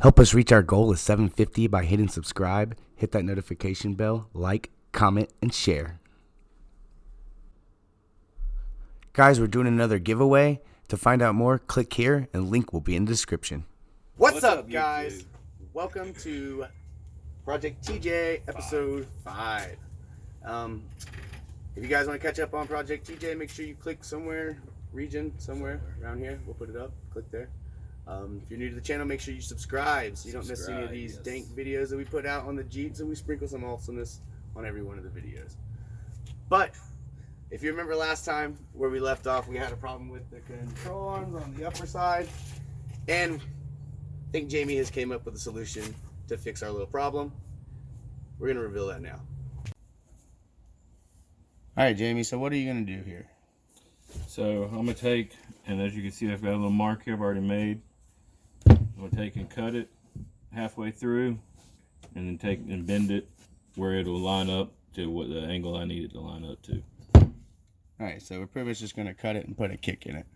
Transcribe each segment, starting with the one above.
Help us reach our goal of 750 by hitting subscribe, hit that notification bell, like, comment, and share. Guys, we're doing another giveaway. To find out more, click here and link will be in the description. What's up, guys? Welcome to Project TJ episode 5. If you guys want to catch up on Project TJ, make sure you click somewhere around here. We'll put it up. Click there. If you're new to the channel, make sure you subscribe so you don't miss any of these dank videos that we put out on the Jeeps, and we sprinkle some awesomeness on every one of the videos. But if you remember last time where we left off, we had a problem with the control arms on the upper side, and I think Jamie has came up with a solution to fix our little problem. We're going to reveal that now. Alright, Jamie, so what are you going to do here? So I'm going to take, and as you can see, I've got a little mark here I've already made. I'm going to take and cut it halfway through, and then take and bend it where it'll line up to what the angle I need it to line up to. Alright, so we're pretty much just going to cut it and put a kick in it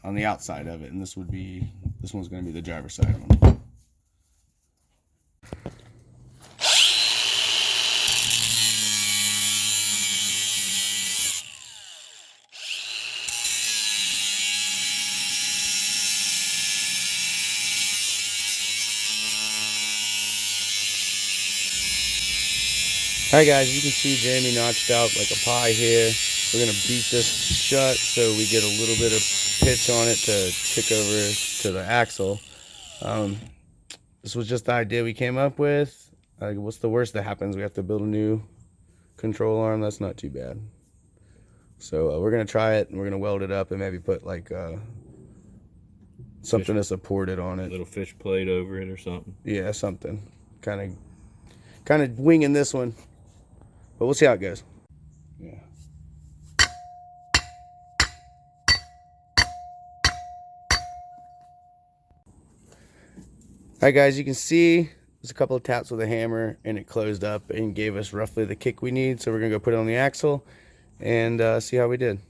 on the outside of it, and this one's going to be the driver's side one. Alright guys, you can see Jamie notched out like a pie here. We're going to beat this shut so we get a little bit of pitch on it to kick over to the axle. This was just the idea we came up with. What's the worst that happens? We have to build a new control arm. That's not too bad. So we're going to try it, and we're going to weld it up and maybe put like something to support it on it. A little fish plate over it or something. Yeah, something. Kind of winging this one. But we'll see how it goes. Yeah. Alright guys, you can see there's a couple of taps with a hammer and it closed up and gave us roughly the kick we need. So we're going to go put it on the axle and see how we did.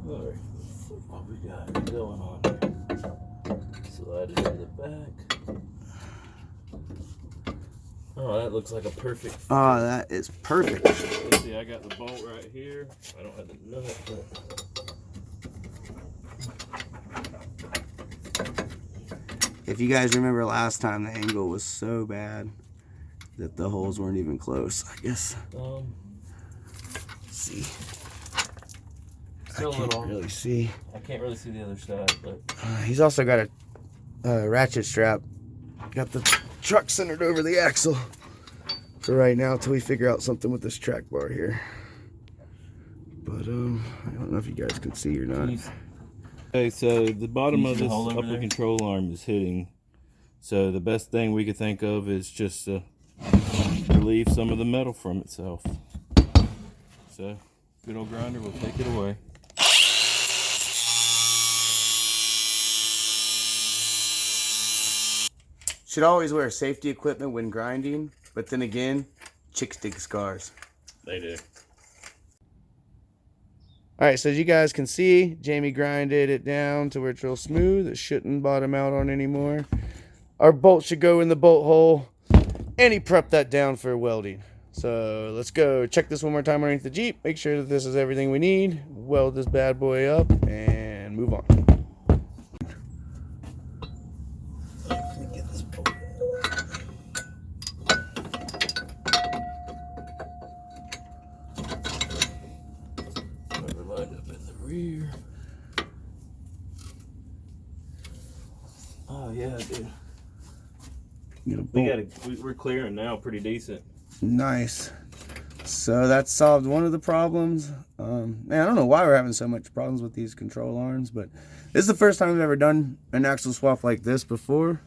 Alright, what we got going on here. Slide it to the back. Oh, that looks like a perfect fit. Oh, that is perfect. Let's see, I got the bolt right here. I don't have the nut, but If you guys remember last time, the angle was so bad that the holes weren't even close, I guess. Let's see. Still I can't really see. I can't really see the other side, but He's also got a ratchet strap. Got the truck centered over the axle for right now until we figure out something with this track bar here. But I don't know if you guys can see or not. Okay, so the bottom of this upper there? control arm is hitting. So the best thing we could think of is just to relieve some of the metal from itself. So good old grinder will take it away. Should always wear safety equipment when grinding, but then again, chicks dig scars. They do. Alright, so as you guys can see, Jamie grinded it down to where it's real smooth. It shouldn't bottom out on anymore. Our bolt should go in the bolt hole, and he prepped that down for welding. So let's go check this one more time underneath the Jeep, make sure that this is everything we need, weld this bad boy up, and move on. Rear. Oh yeah, dude. We're clearing now pretty decent. Nice. So that solved one of the problems. Man, I don't know why we're having so much problems with these control arms, but this is the first time we've ever done an axle swap like this before.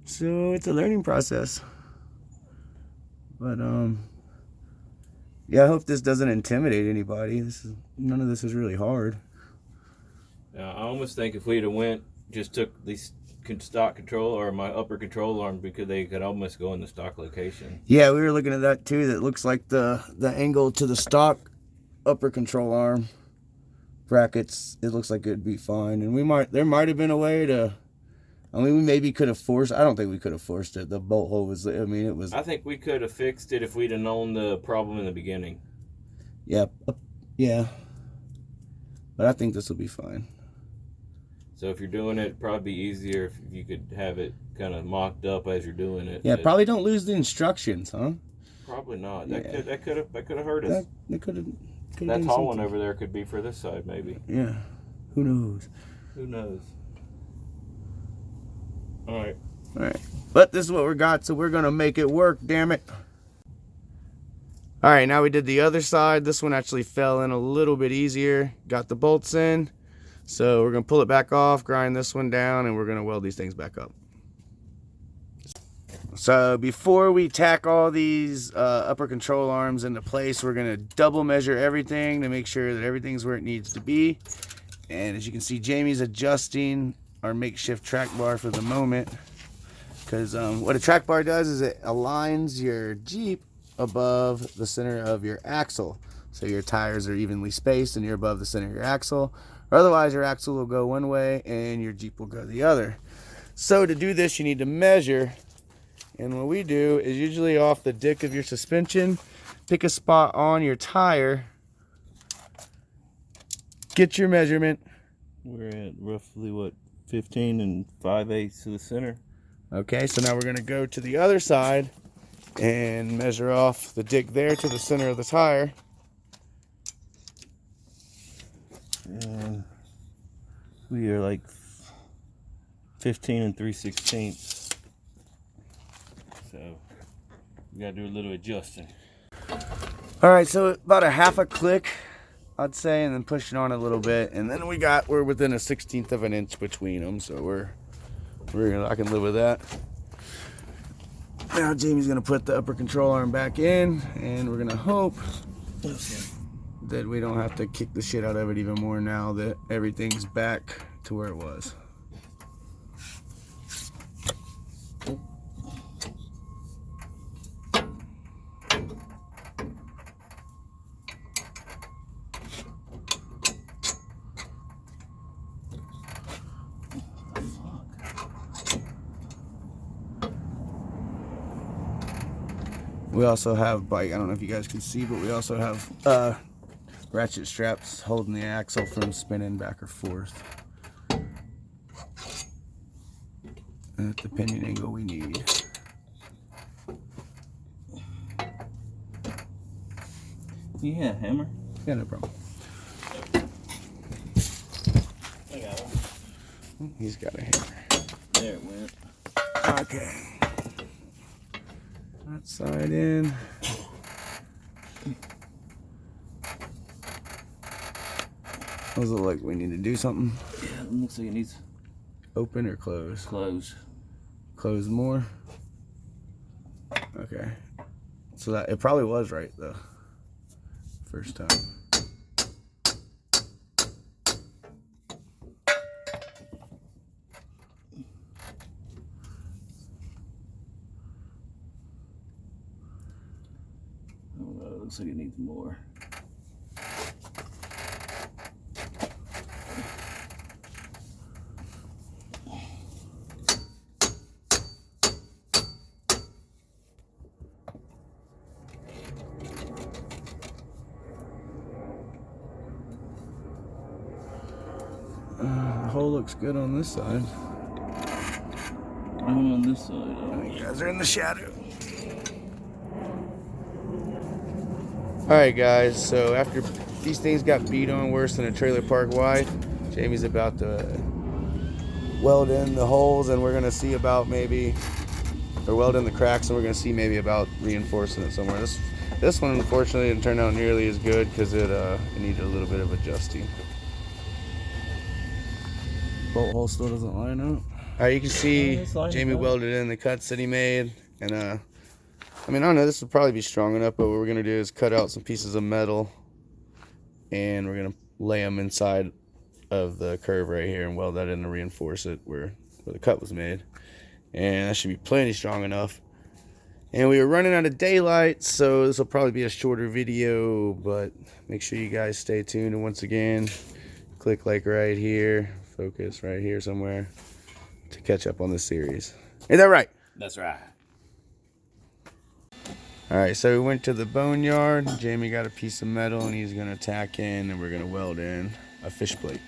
So it's a learning process. But yeah, I hope this doesn't intimidate anybody. None of this is really hard. I almost think if we'd have just took these stock control or my upper control arm, because they could almost go in the stock location. Yeah, we were looking at that too. That looks like the angle to the stock upper control arm brackets, it looks like it'd be fine. And there might have been a way to, I mean, we maybe could have forced, I don't think we could have forced it. The bolt hole was, I mean, it was. I think we could have fixed it if we'd have known the problem in the beginning. Yeah. Yeah. But I think this will be fine. So if you're doing it, it'd probably be easier if you could have it kind of mocked up as you're doing it. Yeah, probably don't lose the instructions, huh? Probably not. Yeah. That could have hurt us. That could have. That tall one over there could be for this side, maybe. Yeah. Who knows? Who knows? All right. All right. But this is what we got, so we're gonna make it work. Damn it. All right, now we did the other side. This one actually fell in a little bit easier. Got the bolts in. So we're going to pull it back off, grind this one down, and we're going to weld these things back up. So before we tack all these upper control arms into place, we're going to double measure everything to make sure that everything's where it needs to be. And as you can see, Jamie's adjusting our makeshift track bar for the moment. Because what a track bar does is it aligns your Jeep above the center of your axle. So your tires are evenly spaced and you're above the center of your axle. Or otherwise your axle will go one way and your Jeep will go the other. So to do this, you need to measure. And what we do is usually off the dick of your suspension, pick a spot on your tire, get your measurement. We're at roughly, what, 15 5/8 to the center. Okay, so now we're going to go to the other side and measure off the dick there to the center of the tire. And we are like 15 3/16. So we gotta do a little adjusting. All right, so about a half a click, I'd say, and then push it on a little bit, and then we're within a 1/16 of an inch between them, so I can live with that. Now Jamie's gonna put the upper control arm back in, and we're gonna hope that we don't have to kick the shit out of it even more now that everything's back to where it was. We also have, I don't know if you guys can see, but we also have ratchet straps holding the axle from spinning back or forth at the pinion angle we need. Yeah, hammer. Yeah, no problem. I got one. He's got a hammer. There it went. Okay. That side in. Does it look like we need to do something? Yeah, it looks like it needs Open or close? close. Close more. Okay. So that it probably was right though. First time. Oh, it looks like it needs more. The hole looks good on this side. I'm on this side. Oh, You guys are in the shadow. Alright guys, so after these things got beat on worse than a trailer park wide, Jamie's about to weld in the holes, and we're going to see about weld in the cracks, and we're going to see maybe about reinforcing it somewhere. This one unfortunately didn't turn out nearly as good because it needed a little bit of adjusting. Bolt hole still doesn't line up. Alright, you can see Jamie welded in the cuts that he made, and I mean, I don't know, this would probably be strong enough, but what we're going to do is cut out some pieces of metal, and we're going to lay them inside of the curve right here and weld that in to reinforce it where the cut was made. And that should be plenty strong enough. And we were running out of daylight, so this will probably be a shorter video, but make sure you guys stay tuned. And once again, click like right here, focus right here somewhere to catch up on the series. Ain't that right? That's right. All right, so we went to the boneyard. Jamie got a piece of metal and he's gonna tack in and we're gonna weld in a fish plate.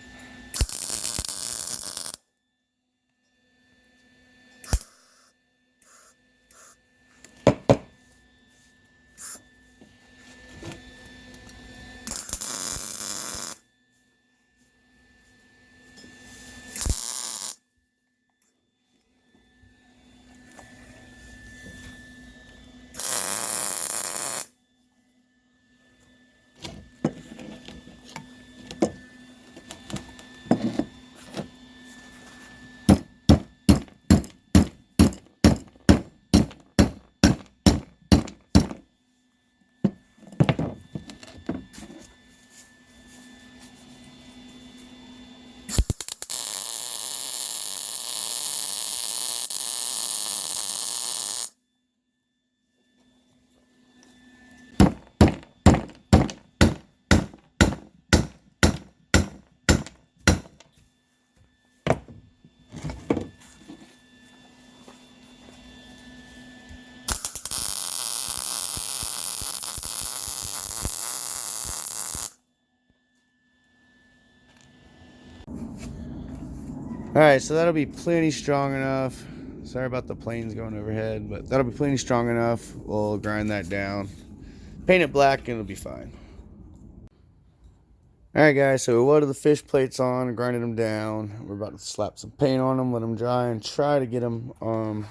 All right, so that'll be plenty strong enough. Sorry about the planes going overhead, but that'll be plenty strong enough. We'll grind that down, paint it black, and it'll be fine. All right, guys, so we welded the fish plates on and grinded them down. We're about to slap some paint on them, let them dry, and try to get them on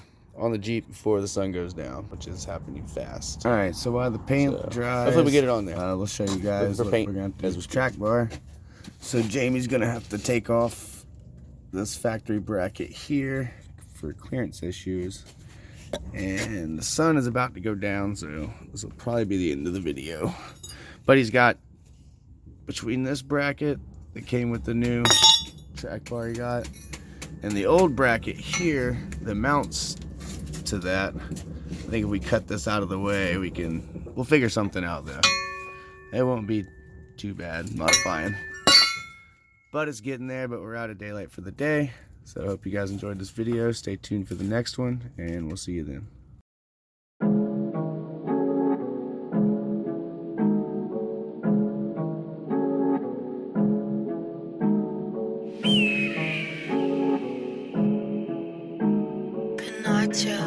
the Jeep before the sun goes down, which is happening fast. All right, so while the paint dries, hopefully we get it on there. We'll show you guys what paint we're going to do with track bar. So Jamie's going to have to take off this factory bracket here for clearance issues. And the sun is about to go down, so this will probably be the end of the video. But he's got, between this bracket that came with the new track bar he got and the old bracket here that mounts to that, I think if we cut this out of the way, we'll figure something out though. It won't be too bad modifying. But it's getting there, but we're out of daylight for the day. So I hope you guys enjoyed this video. Stay tuned for the next one, and we'll see you then. Pinacha.